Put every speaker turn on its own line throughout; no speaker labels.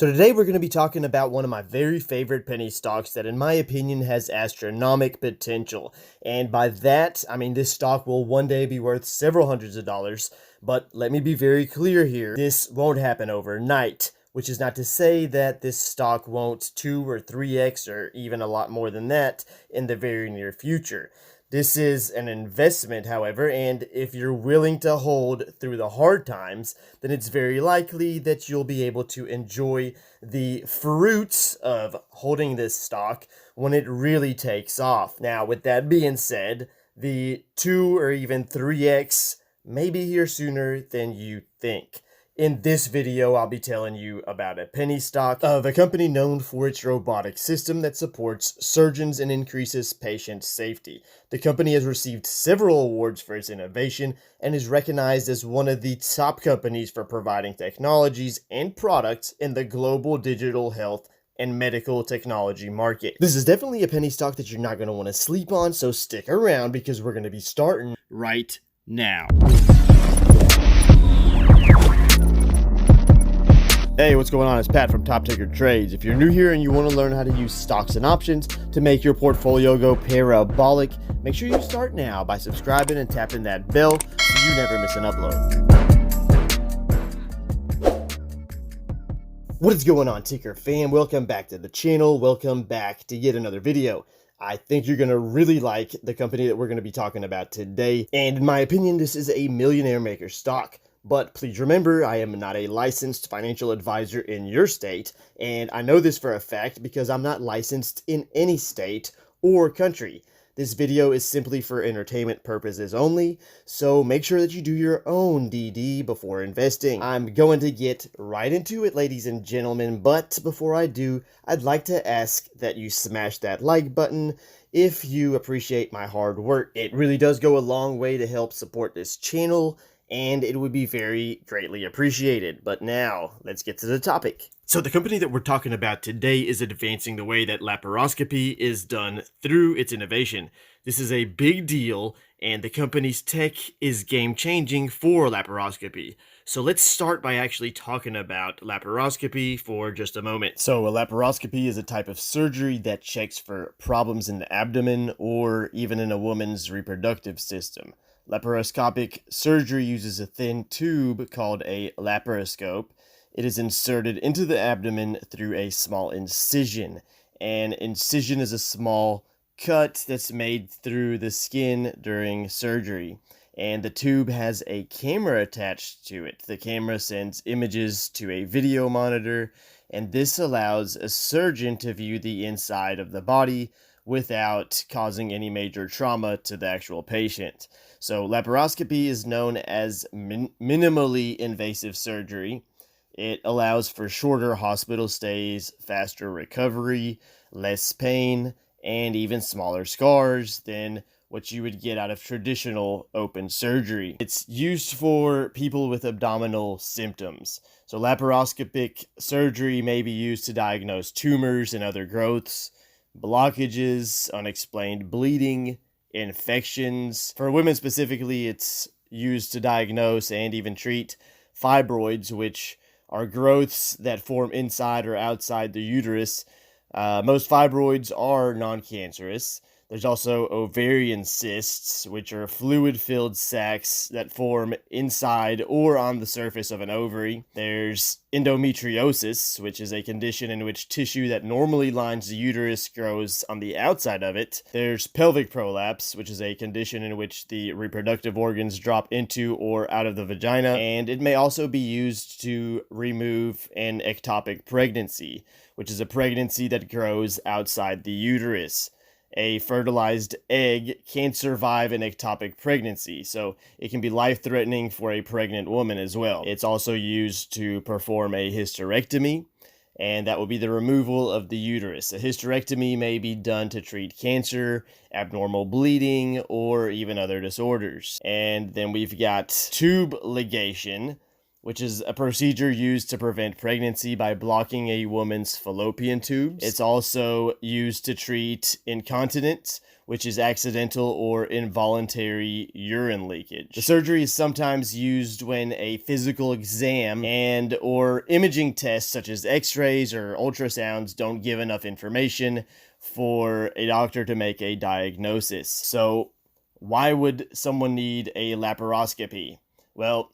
So today we're going to be talking about one of my very favorite penny stocks that in my opinion has astronomical potential. And by that, I mean this stock will one day be worth several hundreds of dollars. But let me be very clear here, this won't happen overnight. Which is not to say that this stock won't 2 or 3x or even a lot more than that in the very near future. This is an investment, however, and if you're willing to hold through the hard times, then it's very likely that you'll be able to enjoy the fruits of holding this stock when it really takes off. Now, with that being said, the 2 or even 3x may be here sooner than you think. In this video, I'll be telling you about a penny stock of a company known for its robotic system that supports surgeons and increases patient safety. The company has received several awards for its innovation and is recognized as one of the top companies for providing technologies and products in the global digital health and medical technology market. This is definitely a penny stock that you're not going to want to sleep on, so stick around because we're going to be starting right now. Hey, what's going on? It's Pat from Top Ticker Trades. If you're new here and you want to learn how to use stocks and options to make your portfolio go parabolic, make sure you start now by subscribing and tapping that bell so you never miss an upload. What is going on, Ticker fam? Welcome back to the channel. Welcome back to yet another video. I think you're going to really like the company that we're going to be talking about today. And in my opinion, this is a millionaire maker stock. But please remember, I am not a licensed financial advisor in your state, and I know this for a fact because I'm not licensed in any state or country. This video is simply for entertainment purposes only, so make sure that you do your own DD before investing. I'm going to get right into it, ladies and gentlemen, but before I do, I'd like to ask that you smash that like button if you appreciate my hard work. It really does go a long way to help support this channel, and it would be very greatly appreciated. But now, let's get to the topic. So the company that we're talking about today is advancing the way that laparoscopy is done through its innovation. This is a big deal, and the company's tech is game-changing for laparoscopy. So let's start by actually talking about laparoscopy for just a moment. So a laparoscopy is a type of surgery that checks for problems in the abdomen or even in a woman's reproductive system. Laparoscopic surgery uses a thin tube called a laparoscope. It is inserted into the abdomen through a small incision. An incision is a small cut that's made through the skin during surgery. And the tube has a camera attached to it. The camera sends images to a video monitor, and this allows a surgeon to view the inside of the body without causing any major trauma to the actual patient. So laparoscopy is known as minimally invasive surgery. It allows for shorter hospital stays, faster recovery, less pain, and even smaller scars than what you would get out of traditional open surgery. It's used for people with abdominal symptoms. So laparoscopic surgery may be used to diagnose tumors and other growths, blockages, unexplained bleeding, infections. For women specifically, it's used to diagnose and even treat fibroids, which are growths that form inside or outside the uterus. Most fibroids are non-cancerous. There's also ovarian cysts, which are fluid-filled sacs that form inside or on the surface of an ovary. There's endometriosis, which is a condition in which tissue that normally lines the uterus grows on the outside of it. There's pelvic prolapse, which is a condition in which the reproductive organs drop into or out of the vagina. And it may also be used to remove an ectopic pregnancy, which is a pregnancy that grows outside the uterus. A fertilized egg can't survive an ectopic pregnancy, so it can be life-threatening for a pregnant woman as well. It's also used to perform a hysterectomy, and that will be the removal of the uterus. A hysterectomy may be done to treat cancer, abnormal bleeding, or even other disorders. And then we've got tube ligation, which is a procedure used to prevent pregnancy by blocking a woman's fallopian tubes. It's also used to treat incontinence, which is accidental or involuntary urine leakage. The surgery is sometimes used when a physical exam and or imaging tests such as x-rays or ultrasounds don't give enough information for a doctor to make a diagnosis. So why would someone need a laparoscopy? Well,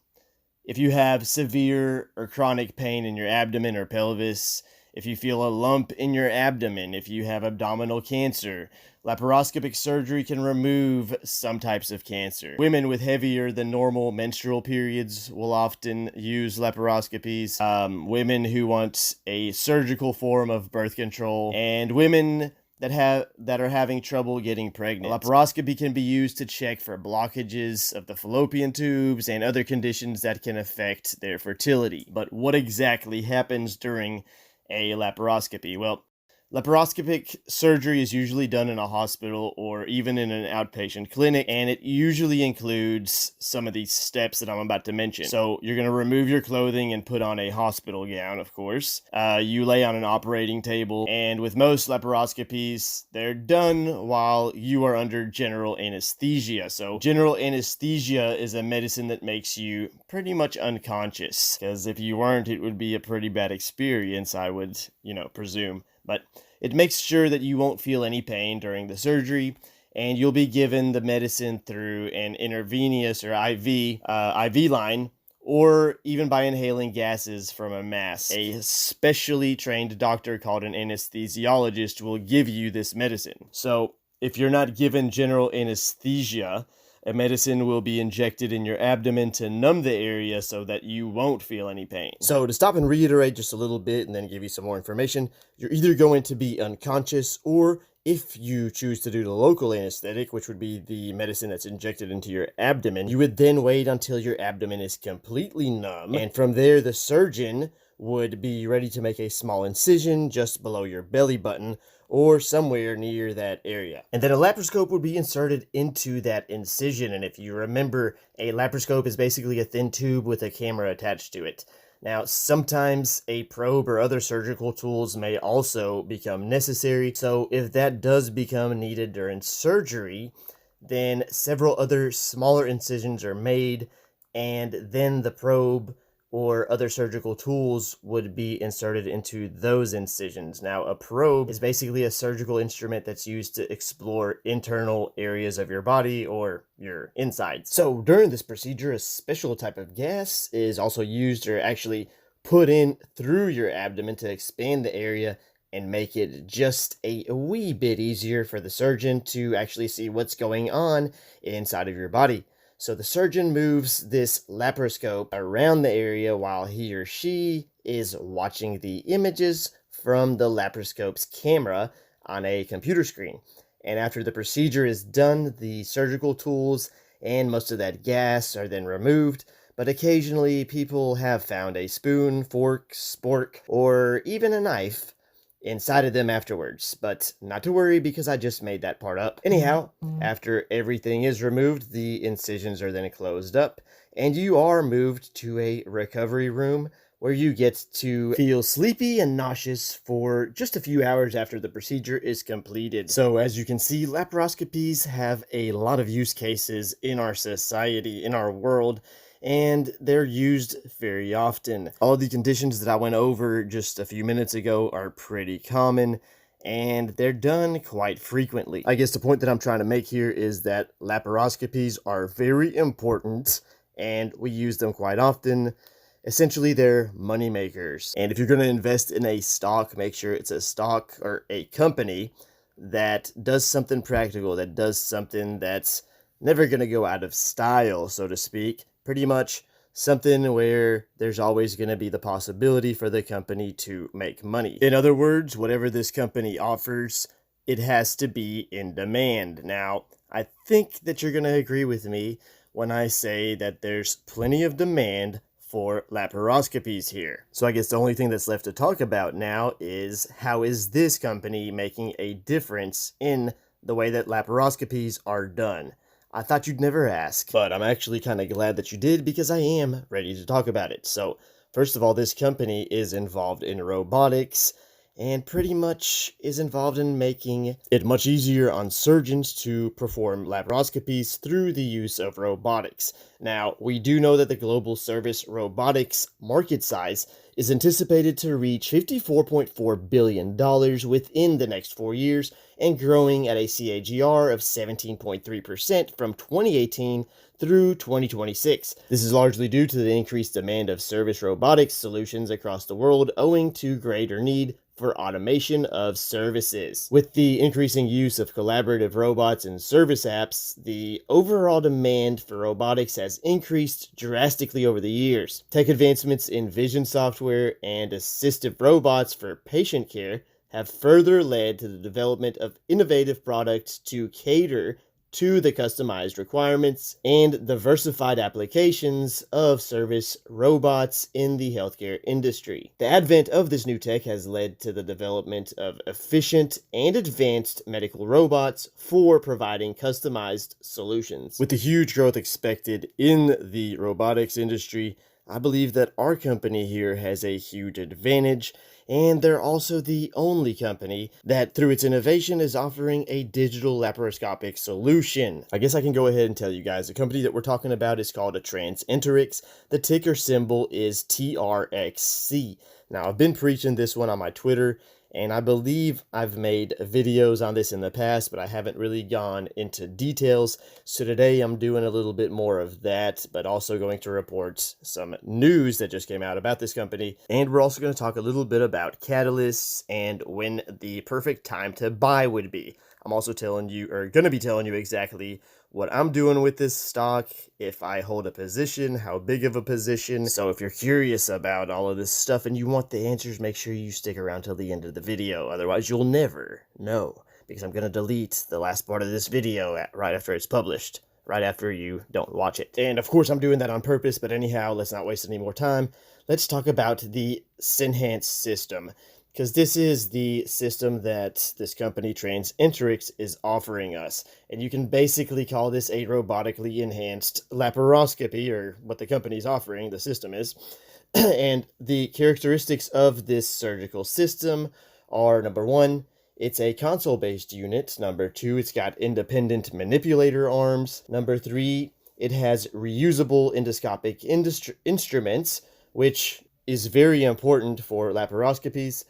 if you have severe or chronic pain in your abdomen or pelvis, if you feel a lump in your abdomen, if you have abdominal cancer, laparoscopic surgery can remove some types of cancer. Women with heavier than normal menstrual periods will often use laparoscopies. Women who want a surgical form of birth control, and women that are having trouble getting pregnant. A laparoscopy can be used to check for blockages of the fallopian tubes and other conditions that can affect their fertility. But what exactly happens during a laparoscopy? Well, laparoscopic surgery is usually done in a hospital or even in an outpatient clinic, and it usually includes some of these steps that I'm about to mention. So you're going to remove your clothing and put on a hospital gown, of course. You lay on an operating table, and with most laparoscopies, they're done while you are under general anesthesia. So general anesthesia is a medicine that makes you pretty much unconscious, because if you weren't, it would be a pretty bad experience, I would, presume. But it makes sure that you won't feel any pain during the surgery, and you'll be given the medicine through an intravenous or IV line, or even by inhaling gases from a mask. A specially trained doctor called an anesthesiologist will give you this medicine. So if you're not given general anesthesia, a medicine will be injected in your abdomen to numb the area so that you won't feel any pain. So to stop and reiterate just a little bit and then give you some more information, you're either going to be unconscious, or if you choose to do the local anesthetic, which would be the medicine that's injected into your abdomen, you would then wait until your abdomen is completely numb. And from there, the surgeon would be ready to make a small incision just below your belly button or somewhere near that area. And then a laparoscope would be inserted into that incision. And if you remember, a laparoscope is basically a thin tube with a camera attached to it. Now, sometimes a probe or other surgical tools may also become necessary. So if that does become needed during surgery, then several other smaller incisions are made, and then the probe or other surgical tools would be inserted into those incisions. Now, a probe is basically a surgical instrument that's used to explore internal areas of your body or your insides. So during this procedure, a special type of gas is also used, or actually put in through your abdomen, to expand the area and make it just a wee bit easier for the surgeon to actually see what's going on inside of your body. So the surgeon moves this laparoscope around the area while he or she is watching the images from the laparoscope's camera on a computer screen. And after the procedure is done, the surgical tools and most of that gas are then removed. But occasionally people have found a spoon, fork, spork, or even a knife inside of them afterwards, but not to worry because I just made that part up. Anyhow, after everything is removed, the incisions are then closed up, and you are moved to a recovery room where you get to feel sleepy and nauseous for just a few hours after the procedure is completed. So as you can see, laparoscopies have a lot of use cases in our society, in our world, and they're used very often. All of the conditions that I went over just a few minutes ago are pretty common, and they're done quite frequently. I guess the point that I'm trying to make here is that laparoscopies are very important, and we use them quite often. Essentially, they're money makers. And if you're going to invest in a stock, make sure it's a stock or a company that does something practical, that does something that's never going to go out of style, so to speak. Pretty much something where there's always going to be the possibility for the company to make money. In other words, whatever this company offers, it has to be in demand. Now, I think that you're going to agree with me when I say that there's plenty of demand for laparoscopies here. So I guess the only thing that's left to talk about now is, how is this company making a difference in the way that laparoscopies are done? I thought you'd never ask, but I'm actually kind of glad that you did, because I am ready to talk about it. So, first of all, this company is involved in robotics, and pretty much is involved in making it much easier on surgeons to perform laparoscopies through the use of robotics. Now, we do know that the global service robotics market size is anticipated to reach $54.4 billion within the next 4 years and growing at a CAGR of 17.3% from 2018 through 2026. This is largely due to the increased demand of service robotics solutions across the world owing to greater need for automation of services. With the increasing use of collaborative robots and service apps, the overall demand for robotics has increased drastically over the years. Tech advancements in vision software and assistive robots for patient care have further led to the development of innovative products to cater to the customized requirements and diversified applications of service robots in the healthcare industry. The advent of this new tech has led to the development of efficient and advanced medical robots for providing customized solutions. With the huge growth expected in the robotics industry, I believe that our company here has a huge advantage, and they're also the only company that, through its innovation, is offering a digital laparoscopic solution. I guess I can go ahead and tell you guys, the company that we're talking about is called a Transenterix. The ticker symbol is TRXC. Now, I've been preaching this one on my Twitter, and I believe I've made videos on this in the past, but I haven't really gone into details. So today I'm doing a little bit more of that, but also going to report some news that just came out about this company. And we're also going to talk a little bit about catalysts and when the perfect time to buy would be. I'm also going to be telling you exactly what I'm doing with this stock, if I hold a position, how big of a position. So if you're curious about all of this stuff and you want the answers, make sure you stick around till the end of the video. Otherwise, you'll never know, because I'm going to delete the last part of this video right after it's published, right after you don't watch it. And of course, I'm doing that on purpose, but anyhow, let's not waste any more time. Let's talk about the Senhance system, because this is the system that this company Transenterix is offering us. And you can basically call this a robotically enhanced laparoscopy, or what the company's offering, the system is. And the characteristics of this surgical system are, number one, it's a console-based unit. Number two, it's got independent manipulator arms. Number three, it has reusable endoscopic instruments, which is very important for laparoscopies.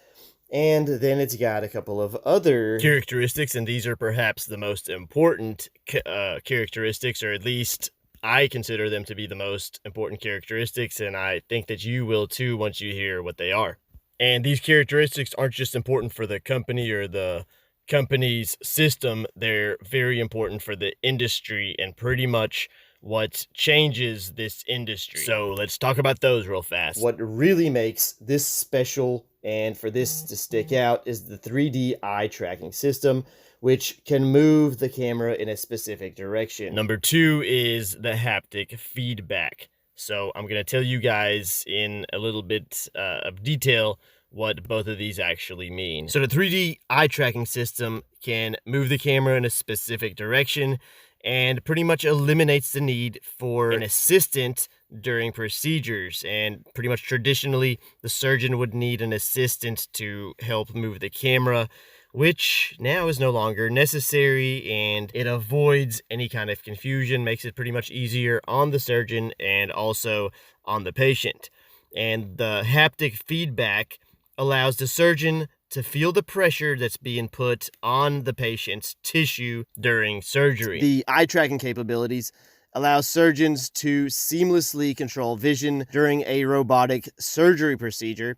And then it's got a couple of other characteristics, and these are perhaps the most important characteristics, or at least I consider them to be the most important characteristics, and I think that you will too once you hear what they are. And these characteristics aren't just important for the company or the company's system, they're very important for the industry and pretty much what changes this industry. So let's talk about those real fast. What really makes this special and for this to stick out is the 3D eye tracking system, which can move the camera in a specific direction. Number two is the haptic feedback. So I'm going to tell you guys in a little bit of detail what both of these actually mean. So the 3D eye tracking system can move the camera in a specific direction and pretty much eliminates the need for an assistant during procedures. And pretty much traditionally, the surgeon would need an assistant to help move the camera, which now is no longer necessary, and it avoids any kind of confusion, makes it pretty much easier on the surgeon and also on the patient. And the haptic feedback allows the surgeon to feel the pressure that's being put on the patient's tissue during surgery. The eye tracking capabilities allow surgeons to seamlessly control vision during a robotic surgery procedure,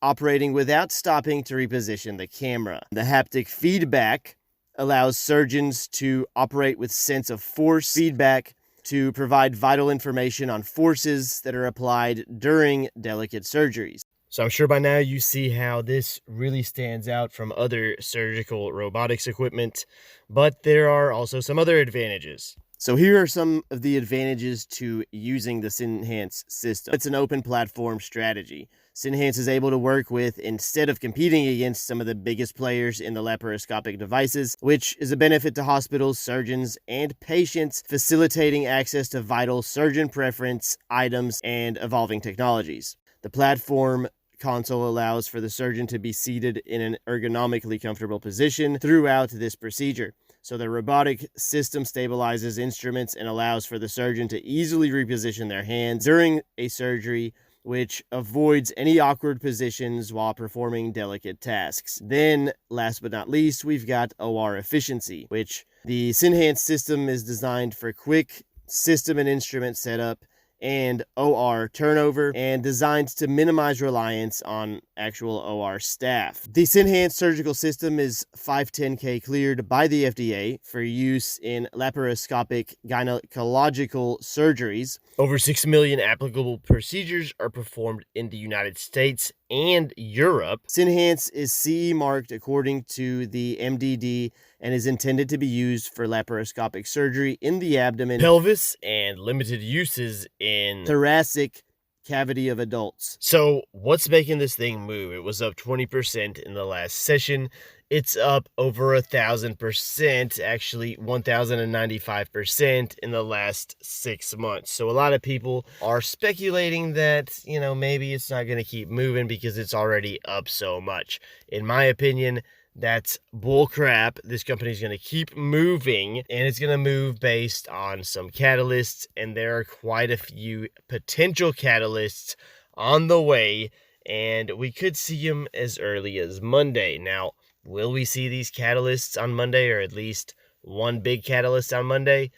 operating without stopping to reposition the camera. The haptic feedback allows surgeons to operate with sense of force feedback to provide vital information on forces that are applied during delicate surgeries. So I'm sure by now you see how this really stands out from other surgical robotics equipment, but there are also some other advantages. So here are some of the advantages to using the Senhance system. It's an open platform strategy. Senhance is able to work with, instead of competing against, some of the biggest players in the laparoscopic devices, which is a benefit to hospitals, surgeons, and patients, facilitating access to vital surgeon preference items and evolving technologies. The platform console allows for the surgeon to be seated in an ergonomically comfortable position throughout this procedure. So the robotic system stabilizes instruments and allows for the surgeon to easily reposition their hands during a surgery, which avoids any awkward positions while performing delicate tasks. Then, last but not least, we've got OR efficiency, which the Synhance system is designed for quick system and instrument setup and OR turnover, and designed to minimize reliance on actual OR staff. The Synhance surgical system is 510(k) cleared by the FDA for use in laparoscopic gynecological surgeries. Over 6 million applicable procedures are performed in the United States and Europe. Synhance is CE marked according to the MDD and is intended to be used for laparoscopic surgery in the abdomen, pelvis, and limited uses in thoracic cavity of adults. So what's making this thing move? It was up 20% in the last session. It's up over 1,000%, actually 1,095% in the last 6 months. So a lot of people are speculating that, maybe it's not going to keep moving because it's already up so much. In my opinion, that's bull crap. This company is going to keep moving, and it's going to move based on some catalysts, and there are quite a few potential catalysts on the way, and we could see them as early as Monday. Now, will we see these catalysts on Monday, or at least one big catalyst on Monday?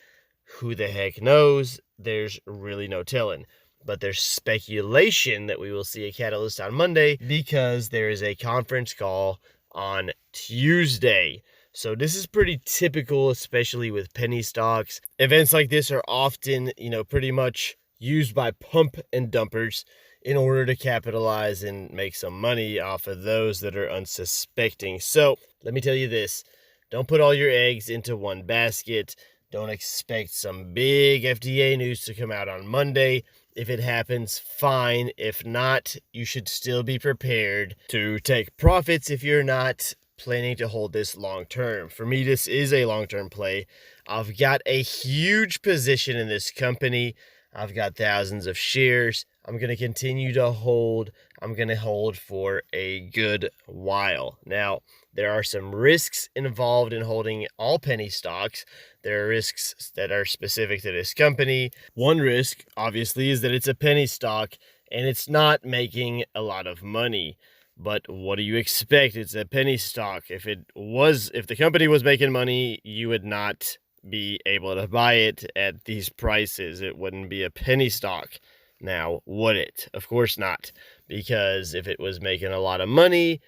Who the heck knows? There's really no telling. But there's speculation that we will see a catalyst on Monday because there is a conference call on Tuesday. So this is pretty typical, especially with Pennystocks. Events like this are often, pretty much used by pump and dumpers in order to capitalize and make some money off of those that are unsuspecting. So let me tell you this, don't put all your eggs into one basket. Don't expect some big FDA news to come out on Monday. If it happens, fine. If not, you should still be prepared to take profits if you're not planning to hold this long term. For me, this is a long-term play. I've got a huge position in this company. I've got thousands of shares. I'm going to continue to hold. I'm going to hold for a good while. Now, there are some risks involved in holding all penny stocks. There are risks that are specific to this company. One risk, obviously, is that it's a penny stock and it's not making a lot of money. But what do you expect? It's a penny stock. If the company was making money, you would not be able to buy it at these prices. It wouldn't be a penny stock. Now, would it? Of course not, because if it was making a lot of money,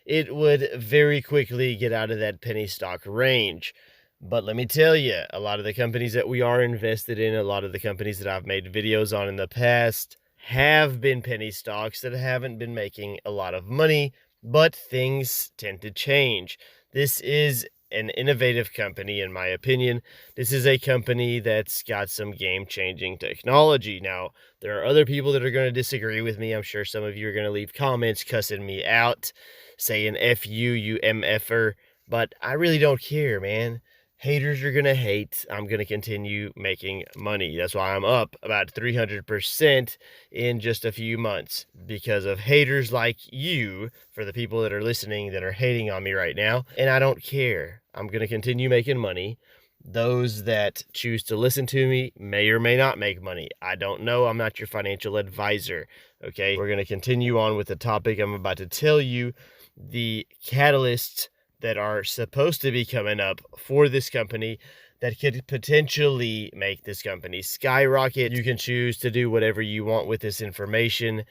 it would very quickly get out of that penny stock range. But let me tell you, a lot of the companies that we are invested in, a lot of the companies that I've made videos on in the past, have been penny stocks that haven't been making a lot of money, but things tend to change. This is an innovative company, in my opinion. This is a company that's got some game-changing technology. Now, there are other people that are going to disagree with me. I'm sure some of you are going to leave comments cussing me out, saying F you, you MFer, but I really don't care, man. Haters are going to hate. I'm going to continue making money. That's why I'm up about 300% in just a few months, because of haters like you, for the people that are listening that are hating on me right now. And I don't care. I'm going to continue making money. Those that choose to listen to me may or may not make money. I don't know. I'm not your financial advisor. Okay, we're going to continue on with the topic. I'm about to tell you the catalysts that are supposed to be coming up for this company that could potentially make this company skyrocket. You can choose to do whatever you want with this information,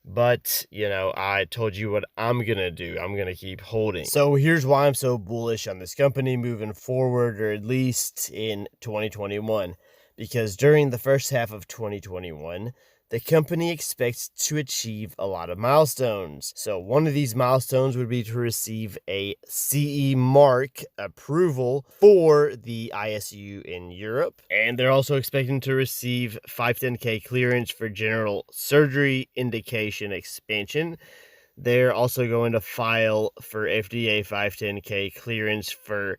but, I told you what I'm going to do. I'm going to keep holding. So here's why I'm so bullish on this company moving forward, or at least in 2021. Because during the first half of 2021, the company expects to achieve a lot of milestones. So one of these milestones would be to receive a CE mark approval for the ISU in Europe. And they're also expecting to receive 510(k) clearance for general surgery indication expansion. They're also going to file for FDA 510(k) clearance for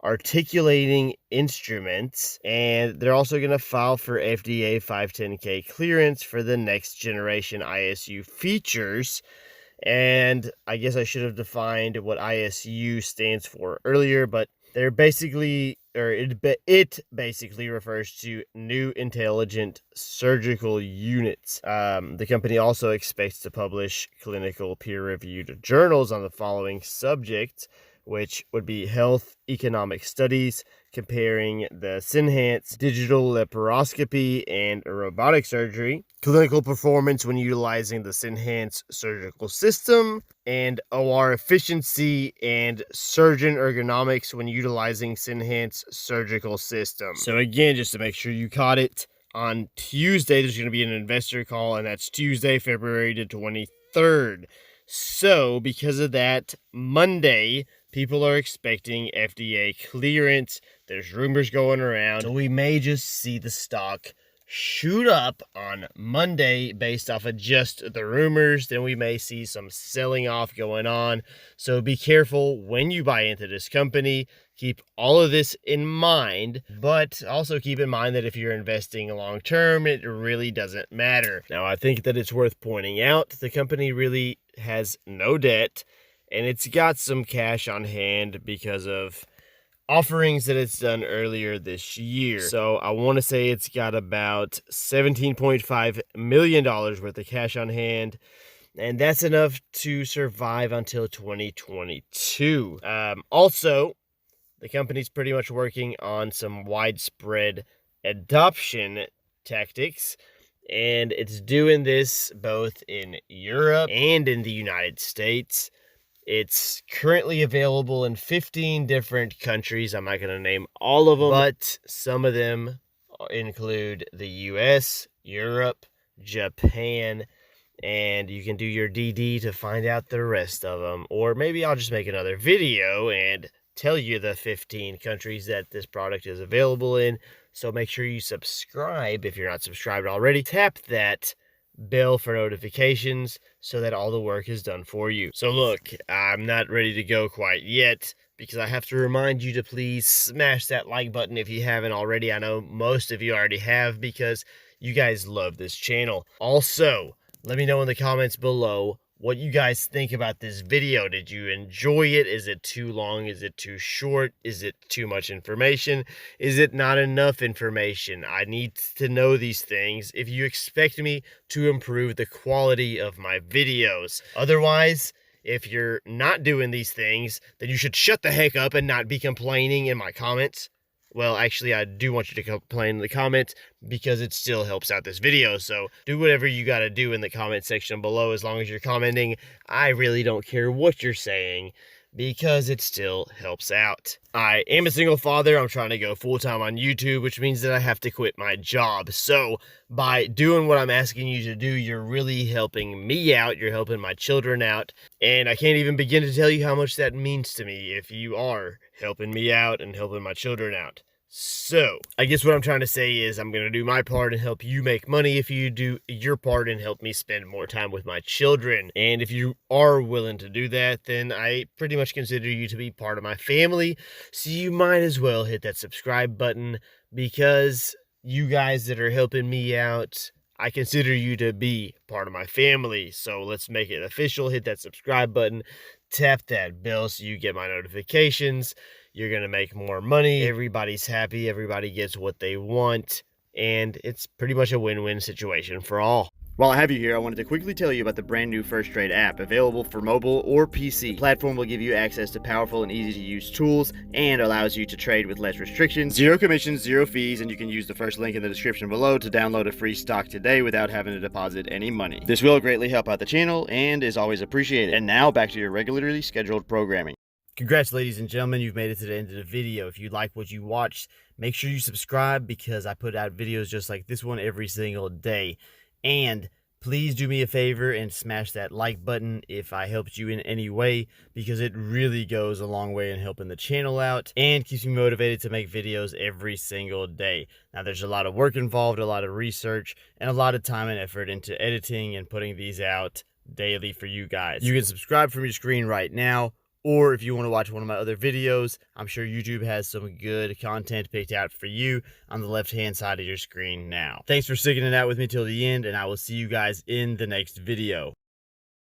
articulating instruments, and they're also going to file for FDA 510(k) clearance for the next generation ISU features, And I guess I should have defined what ISU stands for earlier, but they're basically, or it basically refers to New Intelligent Surgical Units. The company also expects to publish clinical peer-reviewed journals on the following subjects, which would be health economic studies, comparing the Senhance digital laparoscopy and robotic surgery, clinical performance when utilizing the Senhance surgical system, and OR efficiency and surgeon ergonomics when utilizing Senhance surgical system. So again, just to make sure you caught it, on Tuesday there's going to be an investor call, and that's Tuesday, February the 23rd. So because of that, Monday, people are expecting FDA clearance. There's rumors going around, so we may just see the stock shoot up on Monday based off of just the rumors. Then we may see some selling off going on. So be careful when you buy into this company. Keep all of this in mind, but also keep in mind that if you're investing long term, it really doesn't matter. Now, I think that it's worth pointing out the company really has no debt, and it's got some cash on hand because of offerings that it's done earlier this year. So I want to say it's got about $17.5 million worth of cash on hand, and that's enough to survive until 2022. Also, the company's pretty much working on some widespread adoption tactics, and it's doing this both in Europe and in the United States. It's currently available in 15 different countries. I'm not going to name all of them, but some of them include the US, Europe, Japan, and you can do your DD to find out the rest of them. Or maybe I'll just make another video and tell you the 15 countries that this product is available in. So make sure you subscribe if you're not subscribed already. Tap that bell for notifications so that all the work is done for you. So look, I'm not ready to go quite yet because I have to remind you to please smash that like button if you haven't already. I know most of you already have because you guys love this channel. Also, let me know in the comments below what you guys think about this video. Did you enjoy it? Is it too long? Is it too short? Is it too much information? Is it not enough information? I need to know these things if you expect me to improve the quality of my videos. Otherwise, if you're not doing these things, then you should shut the heck up and not be complaining in my comments. Well, actually, I do want you to complain in the comments because it still helps out this video. So do whatever you got to do in the comment section below. As long as you're commenting, I really don't care what you're saying because it still helps out. I am a single father. I'm trying to go full-time on YouTube, which means that I have to quit my job. So by doing what I'm asking you to do, you're really helping me out. You're helping my children out. And I can't even begin to tell you how much that means to me if you are helping me out and helping my children out. So, I guess what I'm trying to say is I'm going to do my part and help you make money if you do your part and help me spend more time with my children. And if you are willing to do that, then I pretty much consider you to be part of my family. So you might as well hit that subscribe button because you guys that are helping me out, I consider you to be part of my family. So let's make it official. Hit that subscribe button. Tap that bell so you get my notifications. You're going to make more money. Everybody's happy. Everybody gets what they want. And it's pretty much a win-win situation for all. While I have you here, I wanted to quickly tell you about the brand new First Trade app, available for mobile or PC. The platform will give you access to powerful and easy-to-use tools and allows you to trade with less restrictions, zero commissions, zero fees, and you can use the first link in the description below to download a free stock today without having to deposit any money. This will greatly help out the channel and is always appreciated. And now, back to your regularly scheduled programming. Congrats, ladies and gentlemen, you've made it to the end of the video. If you like what you watched, make sure you subscribe because I put out videos just like this one every single day. And please do me a favor and smash that like button if I helped you in any way, because it really goes a long way in helping the channel out and keeps me motivated to make videos every single day. Now, there's a lot of work involved, a lot of research, and a lot of time and effort into editing and putting these out daily for you guys. You can subscribe from your screen right now, or if you want to watch one of my other videos, I'm sure YouTube has some good content picked out for you on the left-hand side of your screen now. Thanks for sticking it out with me till the end, and I will see you guys in the next video.